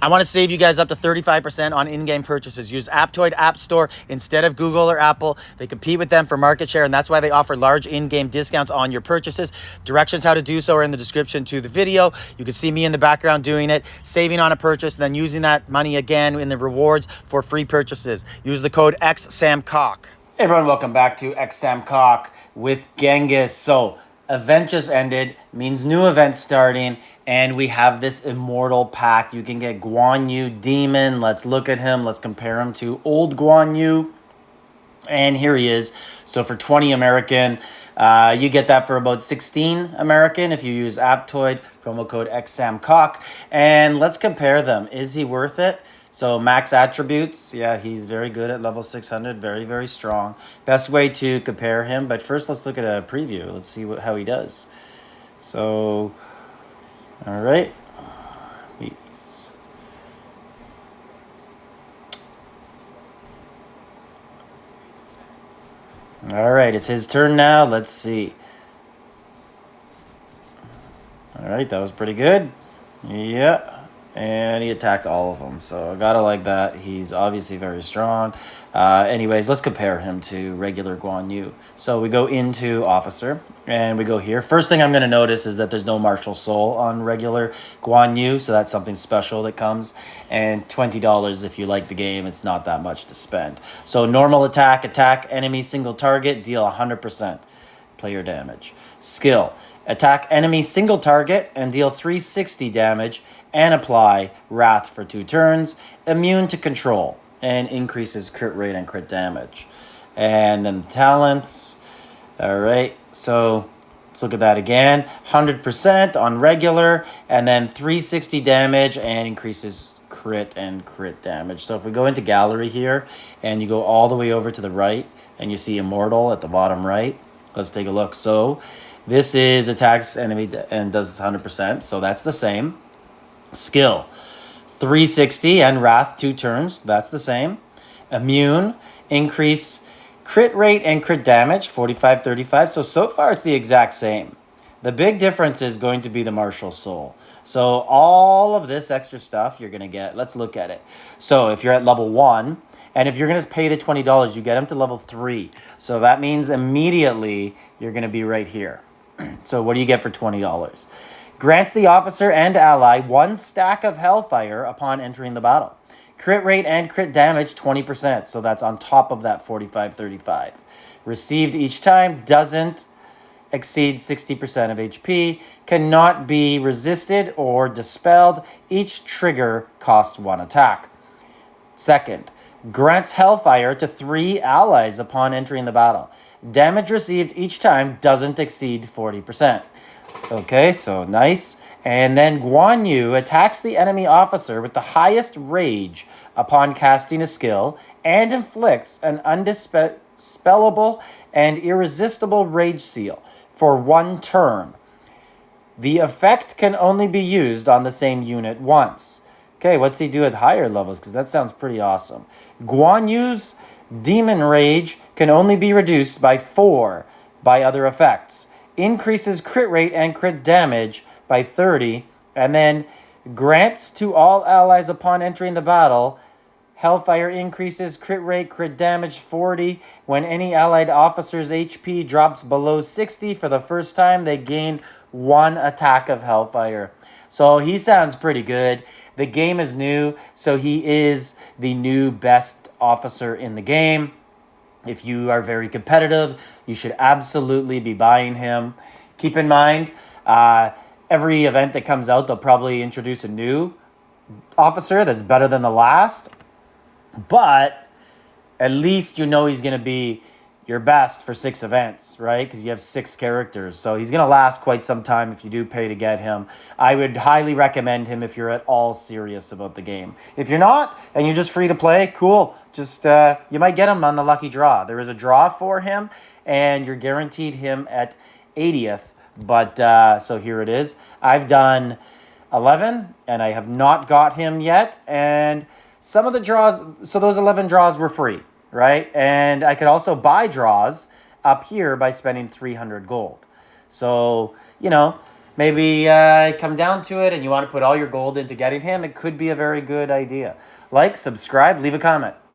I want to save you guys up to 35% on in-game purchases. Use Aptoide App Store instead of Google or Apple. They compete with them for market share, and that's why they offer large in-game discounts on your purchases. Directions how to do so are in the description to the video. You can see me in the background doing it, saving on a purchase, and then using that money again in the rewards for free purchases. Use the code XSAMCOCK. Hey everyone, welcome back to XSAMCOCK with Genghis. So, event just ended, means new event starting, and we have this immortal pack. You can get Guan Yu Demon. Let's look at him. Let's compare him to old Guan Yu. And here he is. So for 20 American, you get that for about 16 American if you use Aptoide, promo code XSAMCOCK. And let's compare them. Is he worth it? So max attributes, yeah, he's very good at level 600, very, very strong. Best way to compare him, but first let's look at a preview. Let's see how he does. So, all right. Peace. All right, it's his turn now. Let's see. All right, that was pretty good. Yeah. And he attacked all of them, so I gotta like that. He's obviously very strong. Anyways, let's compare him to regular Guan Yu. So we go into Officer, and we go here. First thing I'm going to notice is that there's no Martial Soul on regular Guan Yu, so that's something special that comes. And $20 if you like the game, it's not that much to spend. So normal attack enemy single target, deal 100% player damage. Skill, attack enemy single target and deal 360 damage and apply Wrath for 2 turns. Immune to control and increases crit rate and crit damage. And then the talents. All right, so let's look at that again. 100% on regular, and then 360 damage and increases crit and crit damage. So if we go into gallery here and you go all the way over to the right and you see Immortal at the bottom right, let's take a look. So this is attacks enemy and does 100%, so that's the same. Skill, 360 and Wrath 2 turns, that's the same. Immune, increase crit rate and crit damage, 45, 35. So far it's the exact same. The big difference is going to be the Martial Soul. So all of this extra stuff you're going to get. Let's look at it. So if you're at level 1, and if you're going to pay the $20, you get him to level 3. So that means immediately you're going to be right here. So what do you get for $20? Grants the officer and ally 1 stack of Hellfire upon entering the battle. Crit rate and crit damage 20%, so that's on top of that 45, 35. Received each time, doesn't exceed 60% of HP, cannot be resisted or dispelled. Each trigger costs 1 attack. Second, grants Hellfire to 3 allies upon entering the battle. Damage received each time doesn't exceed 40%. Okay, so nice. And then Guan Yu attacks the enemy officer with the highest rage upon casting a skill and inflicts an undispellable and irresistible rage seal for 1 turn. The effect can only be used on the same unit once. Okay, what's he do at higher levels? Because that sounds pretty awesome. Guan Yu's Demon Rage can only be reduced by 4 by other effects. Increases crit rate and crit damage by 30, and then grants to all allies upon entering the battle. Hellfire increases crit rate, crit damage 40. When any allied officer's HP drops below 60 for the first time, they gain 1 attack of Hellfire. So he sounds pretty good. The game is new, so he is the new best officer in the game. If you are very competitive, you should absolutely be buying him. Keep in mind, every event that comes out, they'll probably introduce a new officer that's better than the last. But at least you know he's going to be your best for 6 events, right? Because you have 6 characters. So he's going to last quite some time if you do pay to get him. I would highly recommend him if you're at all serious about the game. If you're not, and you're just free to play, cool. Just, you might get him on the lucky draw. There is a draw for him, and you're guaranteed him at 80th. But, so here it is. I've done 11, and I have not got him yet. And some of the draws, so those 11 draws were free. Right? And I could also buy draws up here by spending 300 gold. So, you know, maybe come down to it and you want to put all your gold into getting him, it could be a very good idea. Like, subscribe, leave a comment.